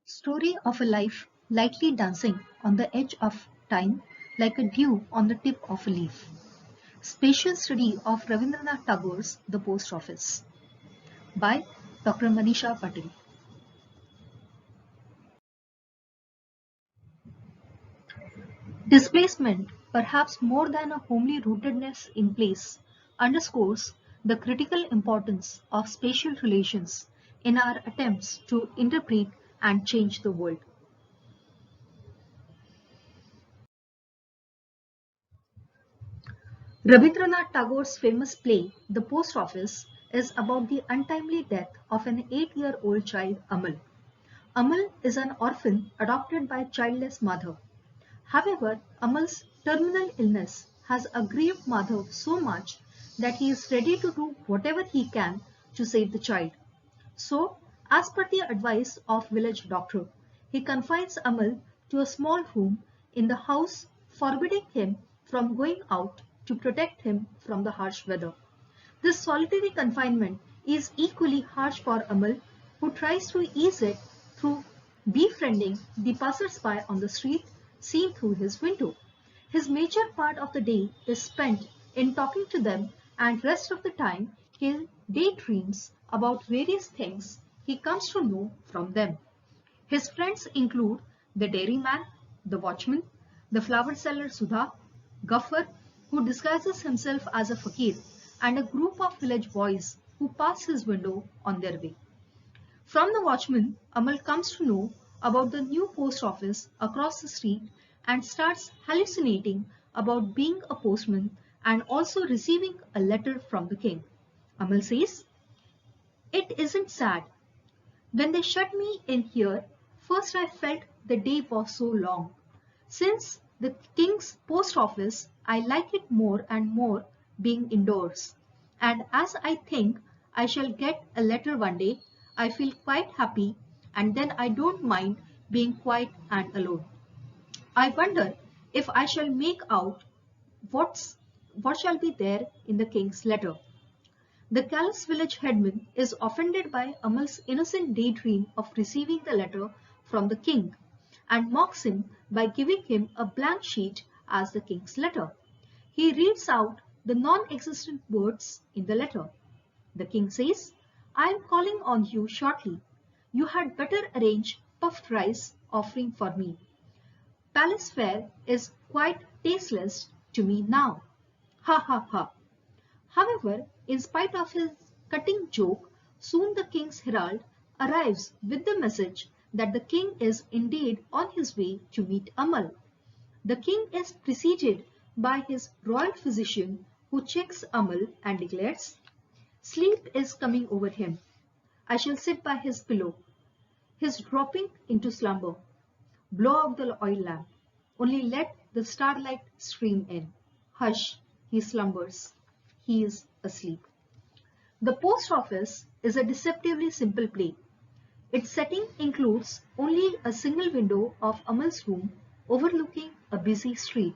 Story of a life lightly dancing on the edge of time like a dew on the tip of a leaf. Spatial study of Rabindranath Tagore's The Post Office by Dr. Manisha Patil. Displacement, perhaps more than a homely rootedness in place, underscores the critical importance of spatial relations in our attempts to interpret and change the world. Rabindranath Tagore's famous play, The Post Office, is about the untimely death of an 8-year-old child, Amal. Amal is an orphan adopted by a childless mother. However, Amal's terminal illness has aggrieved mother so much that he is ready to do whatever he can to save the child. So, as per the advice of village doctor, he confines Amal to a small room in the house, forbidding him from going out to protect him from the harsh weather. This solitary confinement is equally harsh for Amal, who tries to ease it through befriending the passers-by on the street seen through his window. His major part of the day is spent in talking to them, and rest of the time he daydreams about various things he comes to know from them. His friends include the dairyman, the watchman, the flower seller Sudha, Gaffer, who disguises himself as a fakir, and a group of village boys who pass his window on their way. From the watchman, Amal comes to know about the new post office across the street and starts hallucinating about being a postman and also receiving a letter from the king. Amal says, "It isn't sad. When they shut me in here, first I felt the day was so long. Since the king's post office, I like it more and more being indoors. And as I think I shall get a letter one day, I feel quite happy, and then I don't mind being quiet and alone. I wonder if I shall make out what shall be there in the king's letter." The callous village headman is offended by Amal's innocent daydream of receiving the letter from the king and mocks him by giving him a blank sheet as the king's letter. He reads out the non-existent words in the letter. The king says, "I am calling on you shortly. You had better arrange puffed rice offering for me. Palace fare is quite tasteless to me now. Ha ha ha." However, in spite of his cutting joke, soon the king's herald arrives with the message that the king is indeed on his way to meet Amal. The king is preceded by his royal physician, who checks Amal and declares, "Sleep is coming over him. I shall sit by his pillow. He's dropping into slumber. Blow out the oil lamp. Only let the starlight stream in. Hush, he slumbers. He is asleep." The Post Office is a deceptively simple play. Its setting includes only a single window of Amal's room overlooking a busy street.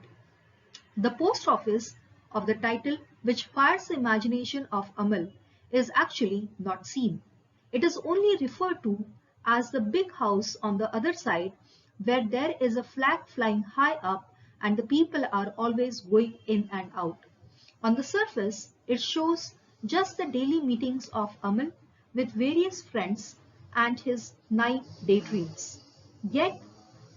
The post office of the title, which fires the imagination of Amal, is actually not seen. It is only referred to as the big house on the other side, where there is a flag flying high up and the people are always going in and out. On the surface, it shows just the daily meetings of Amal with various friends and his naive daydreams. Yet,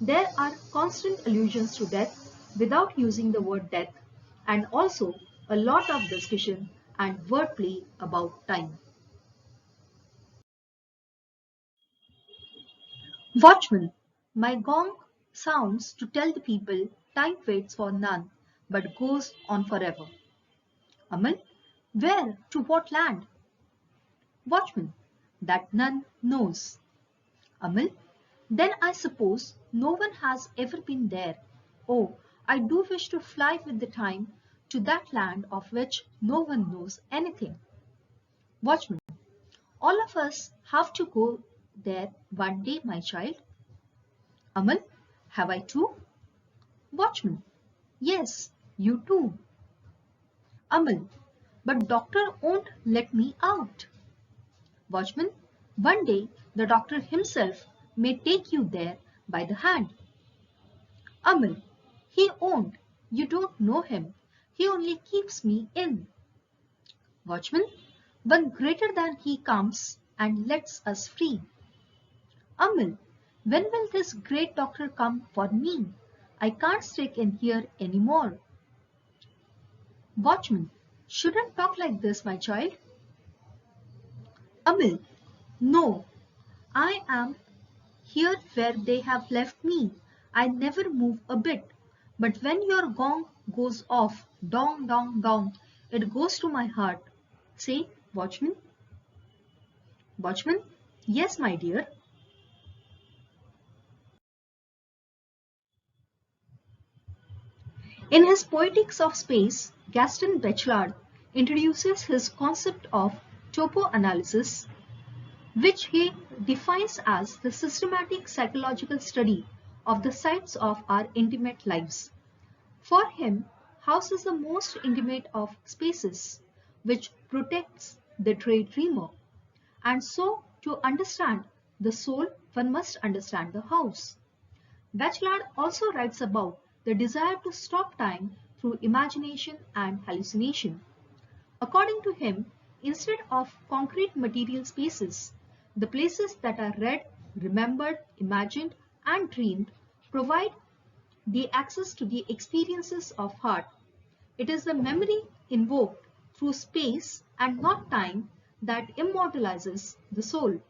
there are constant allusions to death without using the word death, and also a lot of discussion and wordplay about time. Watchman, my gong sounds to tell the people time waits for none, but goes on forever. Amal, where, to what land? Watchman, that none knows. Amal, then I suppose no one has ever been there. Oh, I do wish to fly with the time to that land of which no one knows anything. Watchman, all of us have to go there one day, my child. Amal, have I too? Watchman, yes, you too. Amal, but doctor won't let me out. Watchman, one day the doctor himself may take you there by the hand. Amal, he won't. You don't know him. He only keeps me in. Watchman, one greater than he comes and lets us free. Amal, when will this great doctor come for me? I can't stick in here anymore. Watchman, shouldn't talk like this, my child. Amal, no, I am here where they have left me. I never move a bit. But when your gong goes off, dong, dong, dong, it goes to my heart. Say, Watchman. Watchman, yes, my dear. In his Poetics of Space, Gaston Bachelard introduces his concept of topo-analysis, which he defines as the systematic psychological study of the sites of our intimate lives. For him, house is the most intimate of spaces, which protects the daydreamer. And so, to understand the soul, one must understand the house. Bachelard also writes about the desire to stop time through imagination and hallucination. According to him, instead of concrete material spaces, the places that are read, remembered, imagined, and dreamed provide the access to the experiences of heart. It is the memory invoked through space and not time that immortalizes the soul.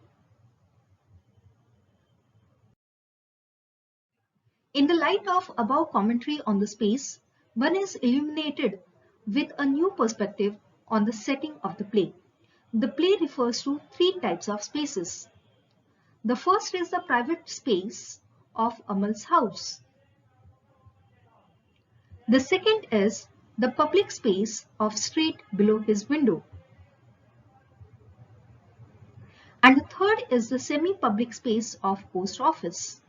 In the light of above commentary on the space, one is illuminated with a new perspective on the setting of the play. The play refers to three types of spaces. The first is the private space of Amal's house. The second is the public space of street below his window. And the third is the semi-public space of post office.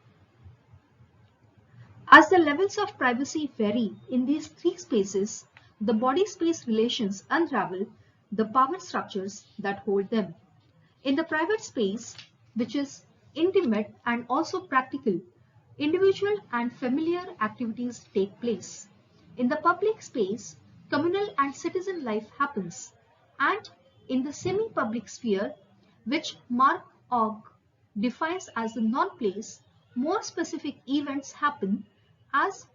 As the levels of privacy vary in these three spaces, the body-space relations unravel the power structures that hold them. In the private space, which is intimate and also practical, individual and familiar activities take place. In the public space, communal and citizen life happens. And in the semi-public sphere, which Mark Ogg defines as the non-place, more specific events happen as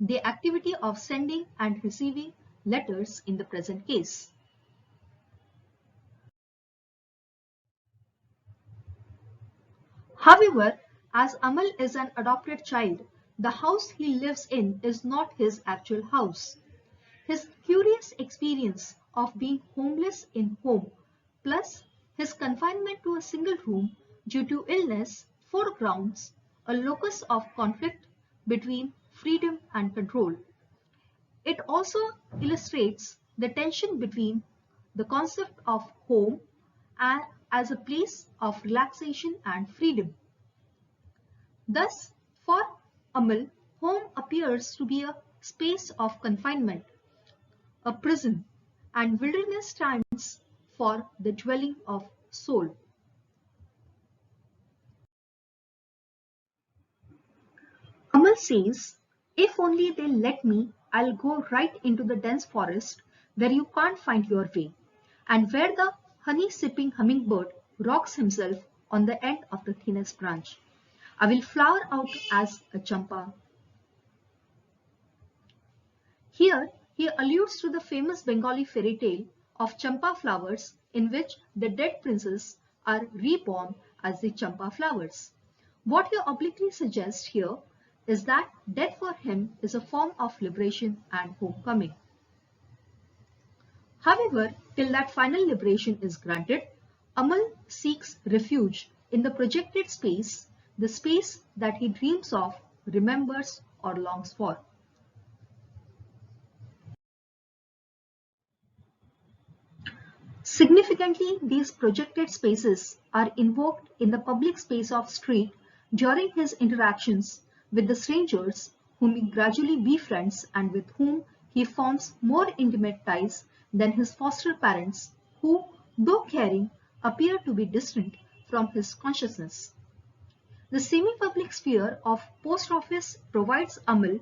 the activity of sending and receiving letters in the present case. However, as Amal is an adopted child, the house he lives in is not his actual house. His curious experience of being homeless in home, plus his confinement to a single room due to illness, foregrounds a locus of conflict between freedom and control. It also illustrates the tension between the concept of home and as a place of relaxation and freedom. Thus, for Amal, home appears to be a space of confinement, a prison, and wilderness stands for the dwelling of soul. Amal says, if only they let me, I'll go right into the dense forest where you can't find your way, and where the honey-sipping hummingbird rocks himself on the end of the thinnest branch. I will flower out as a champa. Here, he alludes to the famous Bengali fairy tale of champa flowers in which the dead princes are reborn as the champa flowers. What he obliquely suggests here is that death for him is a form of liberation and homecoming. However, till that final liberation is granted, Amal seeks refuge in the projected space, the space that he dreams of, remembers, or longs for. Significantly, these projected spaces are invoked in the public space of street during his interactions with the strangers whom he gradually befriends and with whom he forms more intimate ties than his foster parents who, though caring, appear to be distant from his consciousness. The semi-public sphere of post office provides Amal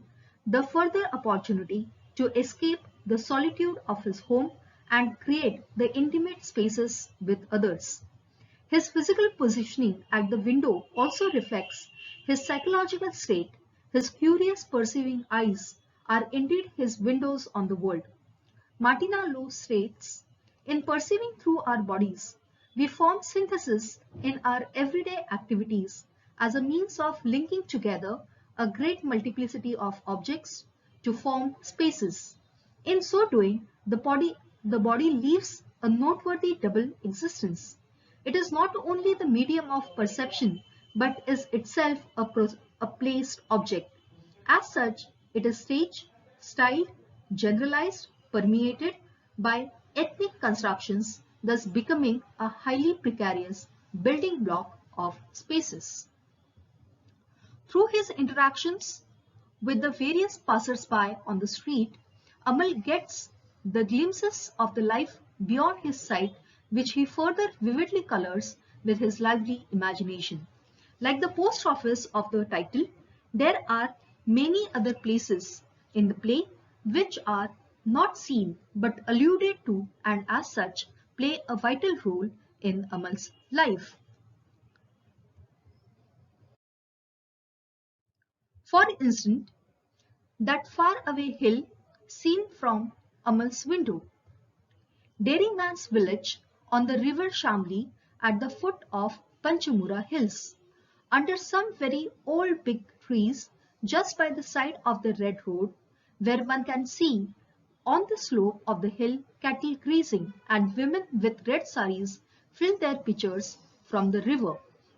the further opportunity to escape the solitude of his home and create the intimate spaces with others. His physical positioning at the window also reflects his psychological state. His curious perceiving eyes are indeed his windows on the world. Martina Low states, in perceiving through our bodies, we form synthesis in our everyday activities as a means of linking together a great multiplicity of objects to form spaces. In so doing, the body lives a noteworthy double existence. It is not only the medium of perception, but is itself a placed object. As such, it is staged, styled, generalized, permeated by ethnic constructions, thus becoming a highly precarious building block of spaces. Through his interactions with the various passers-by on the street, Amal gets the glimpses of the life beyond his sight, which he further vividly colors with his lively imagination. Like the post office of the title, there are many other places in the play which are not seen but alluded to and as such play a vital role in Amal's life. For instance, that faraway hill seen from Amal's window, Dairyman's village on the river Shamli at the foot of Panchamura hills, under some very old big trees just by the side of the red road, where one can see on the slope of the hill cattle grazing and women with red saris fill their pitchers from the river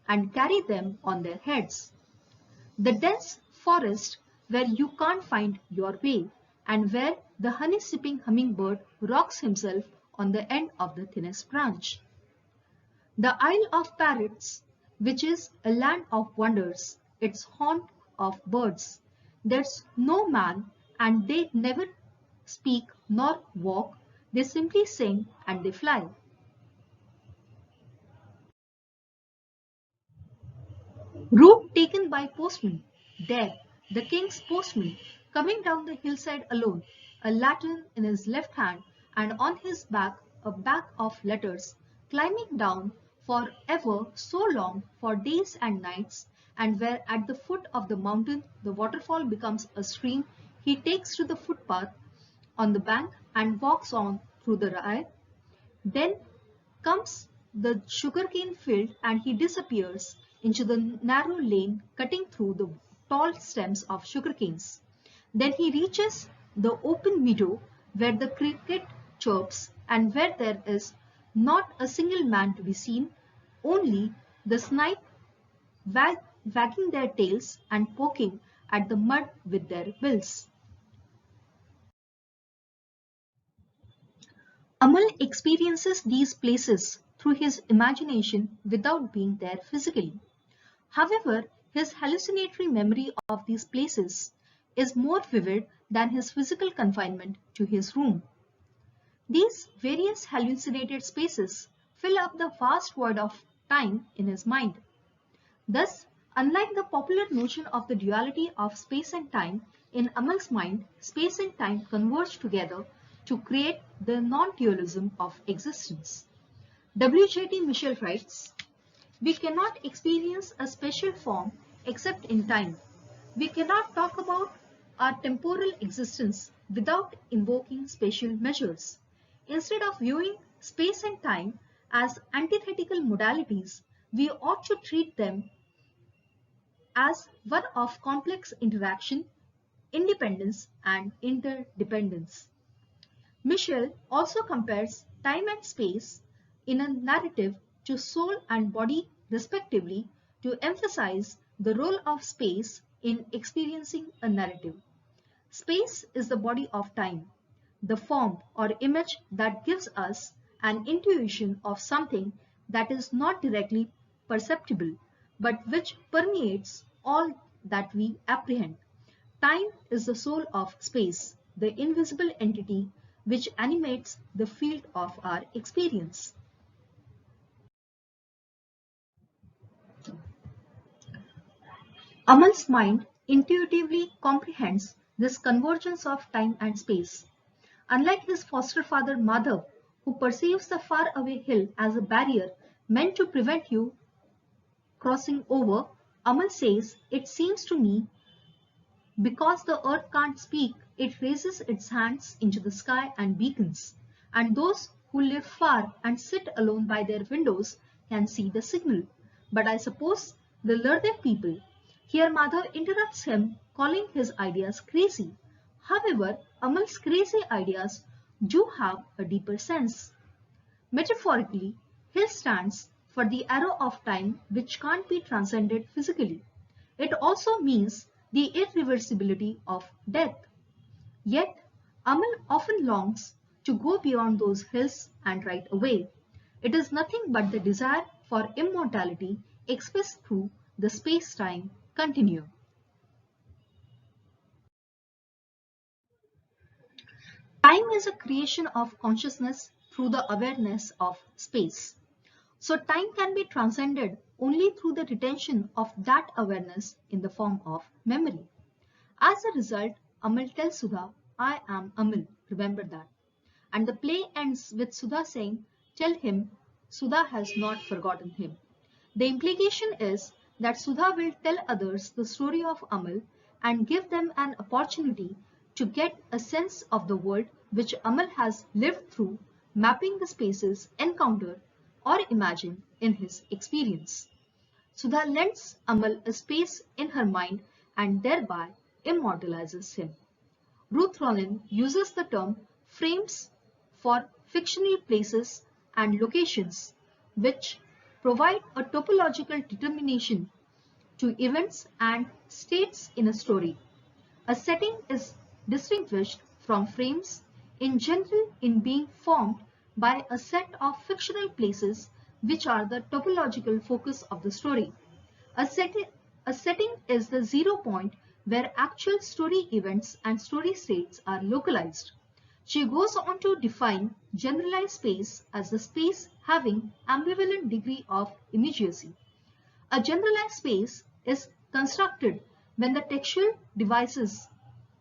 and carry them on their heads. The dense forest where you can't find your way and where the honey-sipping hummingbird rocks himself on the end of the thinnest branch. The Isle of Parrots, which is a land of wonders, its haunt of birds. There's no man and they never speak nor walk, they simply sing and they fly. Route taken by postman. There, the king's postman, coming down the hillside alone, a lantern in his left hand, and on his back a bag of letters, climbing down for ever so long for days and nights, and where at the foot of the mountain the waterfall becomes a stream, he takes to the footpath on the bank and walks on through the rye. Then comes the sugarcane field and he disappears into the narrow lane cutting through the tall stems of sugarcanes. Then he reaches the open meadow where the cricket chirps and where there is not a single man to be seen, only the snipe wagging their tails and poking at the mud with their bills. Amal experiences these places through his imagination without being there physically. However, his hallucinatory memory of these places is more vivid than his physical confinement to his room. These various hallucinated spaces fill up the vast void of time in his mind. Thus, unlike the popular notion of the duality of space and time, in Amal's mind, space and time converge together to create the non-dualism of existence. W.J.T. Michel writes, we cannot experience a special form except in time. We cannot talk about our temporal existence without invoking spatial measures. Instead of viewing space and time as antithetical modalities, we ought to treat them as one of complex interaction, independence, and interdependence. Michel also compares time and space in a narrative to soul and body respectively to emphasize the role of space in experiencing a narrative. Space is the body of time, the form or image that gives us an intuition of something that is not directly perceptible, but which permeates all that we apprehend. Time is the soul of space, the invisible entity which animates the field of our experience. Amal's mind intuitively comprehends this convergence of time and space. Unlike his foster father Madhav, who perceives the faraway hill as a barrier meant to prevent you crossing over, Amal says, "It seems to me because the earth can't speak, it raises its hands into the sky and beacons, and those who live far and sit alone by their windows can see the signal. But I suppose the learned people." Here Madhav interrupts him, calling his ideas crazy. However, Amal's crazy ideas do have a deeper sense. Metaphorically, hill stands for the arrow of time which can't be transcended physically. It also means the irreversibility of death. Yet, Amal often longs to go beyond those hills and right away. It is nothing but the desire for immortality expressed through the space-time continuum. Time is a creation of consciousness through the awareness of space. So time can be transcended only through the retention of that awareness in the form of memory. As a result, Amal tells Sudha, "I am Amal, remember that." And the play ends with Sudha saying, "Tell him Sudha has not forgotten him." The implication is that Sudha will tell others the story of Amal and give them an opportunity to get a sense of the world which Amal has lived through, mapping the spaces encountered or imagined in his experience. Sudha lends Amal a space in her mind and thereby immortalizes him. Ruth Rollin uses the term frames for fictional places and locations, which provide a topological determination to events and states in a story. A setting is distinguished from frames in general in being formed by a set of fictional places which are the topological focus of the story. A setting is the zero point where actual story events and story states are localized. She goes on to define generalized space as the space having ambivalent degree of immediacy. A generalized space is constructed when the textual devices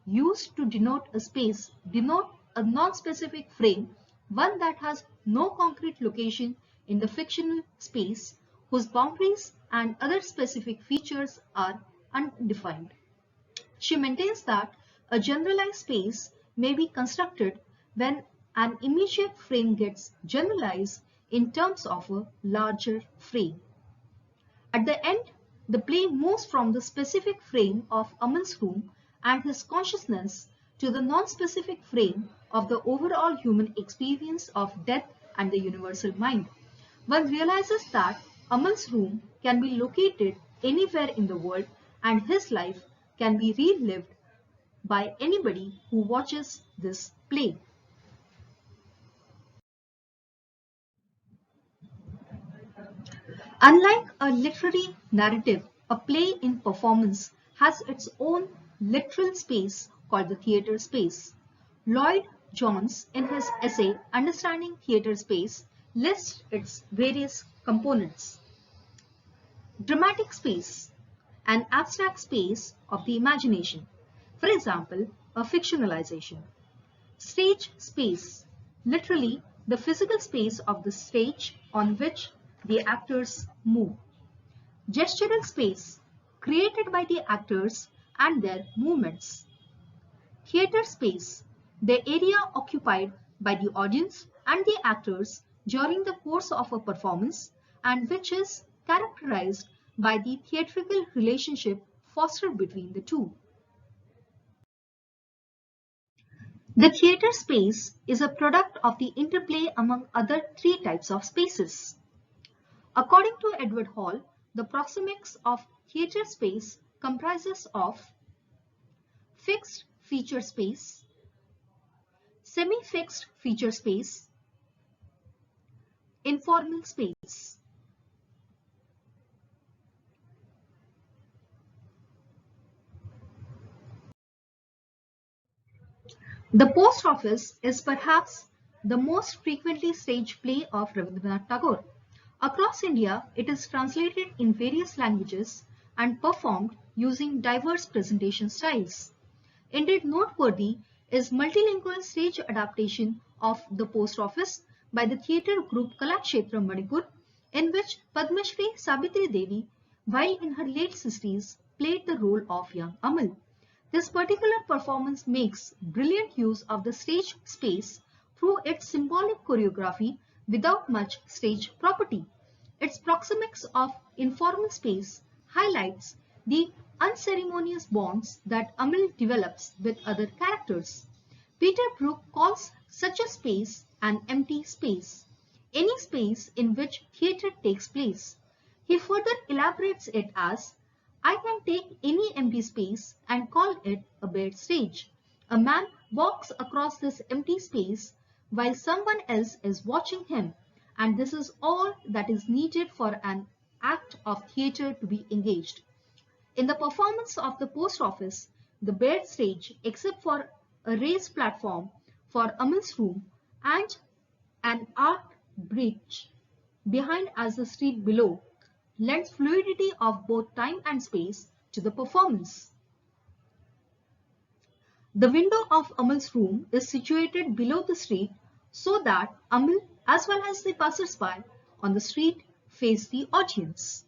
used to denote a space denote a non-specific frame, one that has no concrete location in the fictional space, whose boundaries and other specific features are undefined. She maintains that a generalized space may be constructed when an immediate frame gets generalized in terms of a larger frame. At the end, the play moves from the specific frame of Amal's room and his consciousness to the non-specific frame of the overall human experience of death and the universal mind. One realizes that Amal's room can be located anywhere in the world and his life can be relived by anybody who watches this play. Unlike a literary narrative, a play in performance has its own literal space called the theatre space. Lloyd Jones, in his essay Understanding Theatre Space, lists its various components. Dramatic space, an abstract space of the imagination. For example, a fictionalization. Stage space, literally the physical space of the stage on which the actors move. Gestural space, created by the actors and their movements. Theatre space, the area occupied by the audience and the actors during the course of a performance and which is characterized by the theatrical relationship fostered between the two. The theatre space is a product of the interplay among other three types of spaces. According to Edward Hall, the proxemics of theatre space comprises of fixed feature space, semi-fixed feature space, informal space. The Post Office is perhaps the most frequently staged play of Rabindranath Tagore. Across India, it is translated in various languages and performed using diverse presentation styles. Indeed noteworthy is multilingual stage adaptation of The Post Office by the theatre group Kalakshetra Manipur, in which Padma Shri Sabitri Devi, while in her late 60s, played the role of young Amal. This particular performance makes brilliant use of the stage space through its symbolic choreography without much stage property. Its proxemics of informal space highlights the unceremonious bonds that Amal develops with other characters. Peter Brook calls such a space an empty space, any space in which theatre takes place. He further elaborates it as, I can take any empty space and call it a bare stage. A man walks across this empty space while someone else is watching him, and this is all that is needed for an act of theatre to be engaged. In the performance of The Post Office, the bare stage, except for a raised platform for Amal's room and an arched bridge behind as the street below, lends fluidity of both time and space to the performance. The window of Amal's room is situated below the street so that Amal as well as the passers-by on the street face the audience.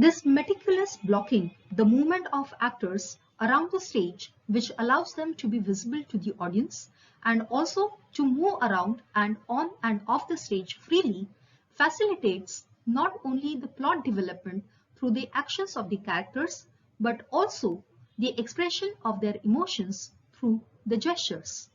This meticulous blocking the movement of actors around the stage, which allows them to be visible to the audience and also to move around and on and off the stage freely, facilitates not only the plot development through the actions of the characters, but also the expression of their emotions through the gestures.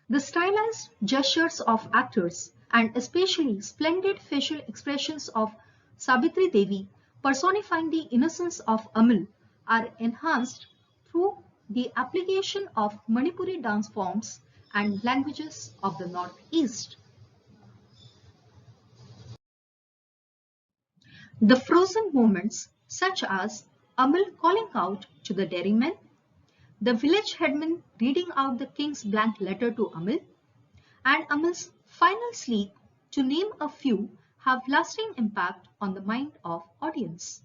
The stylized gestures of actors and especially splendid facial expressions of Savitri Devi personifying the innocence of Amal are enhanced through the application of Manipuri dance forms and languages of the Northeast. The frozen moments such as Amal calling out to the dairyman, the village headman reading out the king's blank letter to Amal, and Amal's final sleep, to name a few, have lasting impact on the mind of audience.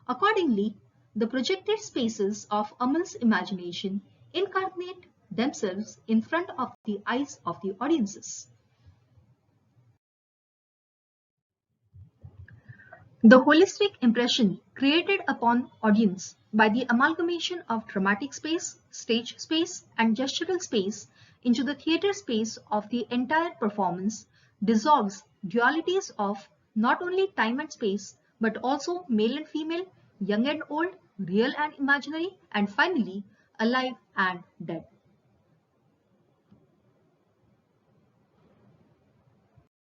Accordingly, the projected spaces of Amal's imagination incarnate themselves in front of the eyes of the audiences. The holistic impression created upon audience by the amalgamation of dramatic space, stage space, and gestural space into the theatre space of the entire performance dissolves dualities of not only time and space, but also male and female, young and old, real and imaginary, and finally, alive and dead.